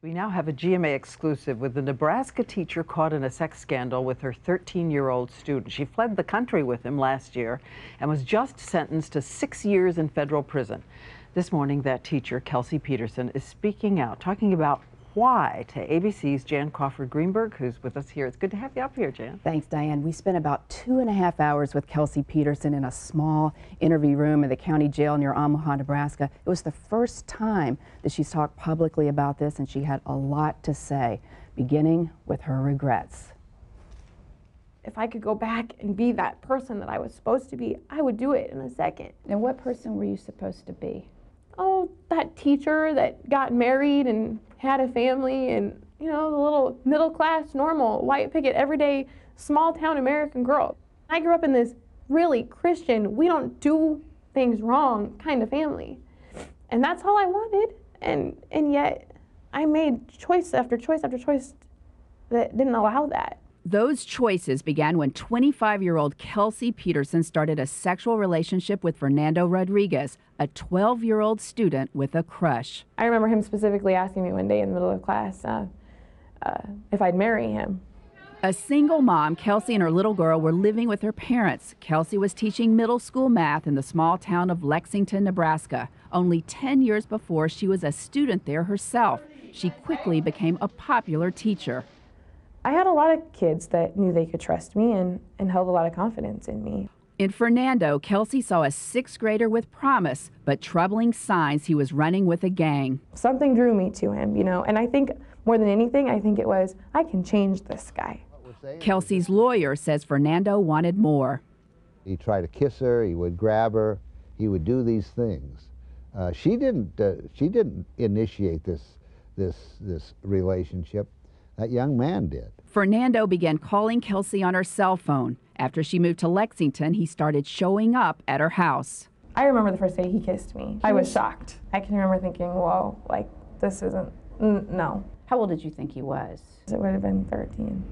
We now have a GMA exclusive with the Nebraska teacher caught in a sex scandal with her 13-year-old student. She fled the country with him last year and was just sentenced to 6 years in federal prison. This morning, that teacher, Kelsey Peterson, is speaking out, talking about why to ABC's Jan Crawford-Greenberg, who's with us here. It's good to have you up here, Jan. Thanks, Diane. We spent about 2.5 hours with Kelsey Peterson in a small interview room in the county jail near Omaha, Nebraska. It was the first time that she's talked publicly about this, and she had a lot to say, beginning with her regrets. If I could go back and be that person that I was supposed to be, I would do it in a second. And what person were you supposed to be? Oh, that teacher that got married and had a family and, you know, the little middle-class, normal, white picket, everyday, small-town American girl. I grew up in this really Christian, we don't do things wrong kind of family. And that's all I wanted. And yet I made choice after choice after choice that didn't allow that. Those choices began when 25-year-old Kelsey Peterson started a sexual relationship with Fernando Rodriguez, a 12-year-old student with a crush. I remember him specifically asking me one day in the middle of class if I'd marry him. A single mom, Kelsey and her little girl were living with her parents. Kelsey was teaching middle school math in the small town of Lexington, Nebraska. Only 10 years before, she was a student there herself. She quickly became a popular teacher. I had a lot of kids that knew they could trust me and held a lot of confidence in me. In Fernando, Kelsey saw a sixth grader with promise, but troubling signs he was running with a gang. Something drew me to him, you know, and I think more than anything, I think it was, I can change this guy. Kelsey's lawyer says Fernando wanted more. He tried to kiss her, he would grab her, he would do these things. She didn't initiate this relationship. That young man did. Fernando began calling Kelsey on her cell phone. After she moved to Lexington, he started showing up at her house. I remember the first day he kissed me. I was shocked. I can remember thinking, whoa, like, this isn't, no. How old did you think he was? It would have been 13.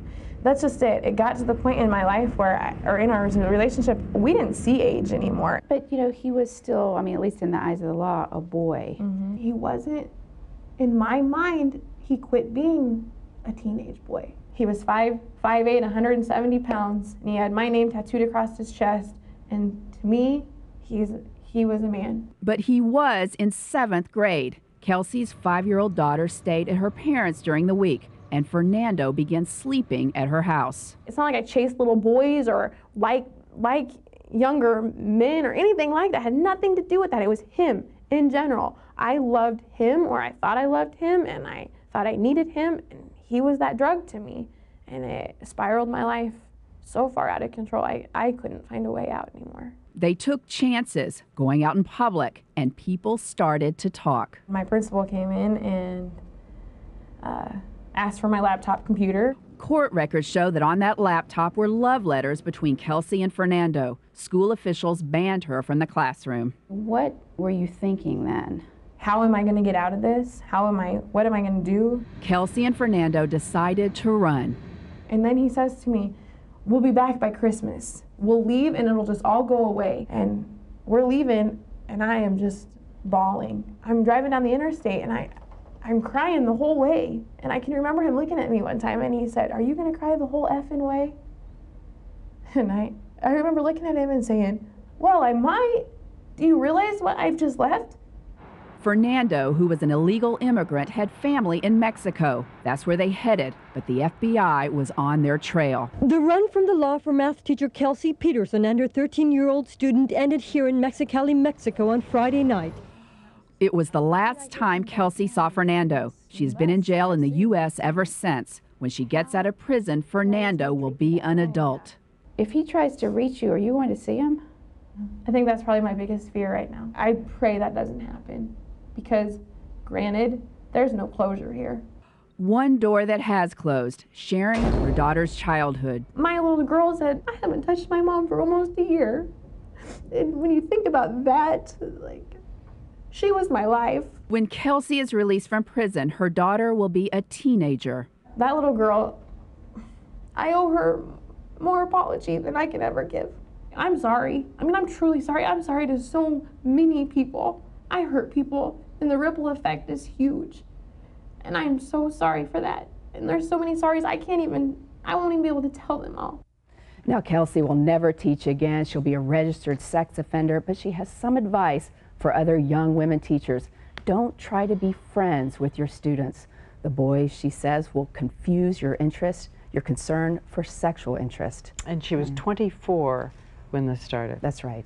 That's just it. It got to the point in my life where, or in our relationship, we didn't see age anymore. But, you know, he was still, I mean, at least in the eyes of the law, a boy. Mm-hmm. He wasn't, in my mind, he quit being a teenage boy. He was 5'8", 170 pounds, and he had my name tattooed across his chest, and to me, he was a man. But he was in 7th grade. Kelsey's 5-year-old daughter stayed at her parents' during the week, and Fernando began sleeping at her house. It's not like I chased little boys or like younger men or anything like that. It had nothing to do with that. It was him in general. I loved him, or I thought I loved him, and I thought I needed him, and he was that drug to me, and it spiraled my life so far out of control. I couldn't find a way out anymore. They took chances going out in public, and people started to talk. My principal came in and asked for my laptop computer. Court records show that on that laptop were love letters between Kelsey and Fernando. School officials banned her from the classroom. What were you thinking then? How am I going to get out of this? What am I going to do? Kelsey and Fernando decided to run. And then he says to me, we'll be back by Christmas. We'll leave and it'll just all go away. And we're leaving and I am just bawling. I'm driving down the interstate and I'm crying the whole way. And I can remember him looking at me one time and he said, are you going to cry the whole effing way? And I remember looking at him and saying, well, I might. Do you realize what I've just left? Fernando, who was an illegal immigrant, had family in Mexico. That's where they headed, but the FBI was on their trail. The run from the law for math teacher Kelsey Peterson and her 13-year-old student ended here in Mexicali, Mexico on Friday night. It was the last time Kelsey saw Fernando. She's been in jail in the U.S. ever since. When she gets out of prison, Fernando will be an adult. If he tries to reach you, are you going to see him? I think that's probably my biggest fear right now. I pray that doesn't happen. Because, granted, there's no closure here. One door that has closed, sharing her daughter's childhood. My little girl said, I haven't touched my mom for almost a year. And when you think about that, like, she was my life. When Kelsey is released from prison, her daughter will be a teenager. That little girl, I owe her more apology than I can ever give. I'm sorry. I mean, I'm truly sorry. I'm sorry to so many people. I hurt people, and the ripple effect is huge. And I am so sorry for that. And there's so many sorries I won't even be able to tell them all. Now, Kelsey will never teach again. She'll be a registered sex offender, but she has some advice for other young women teachers. Don't try to be friends with your students. The boys, she says, will confuse your interest, your concern for sexual interest. And she was 24 when this started. That's right.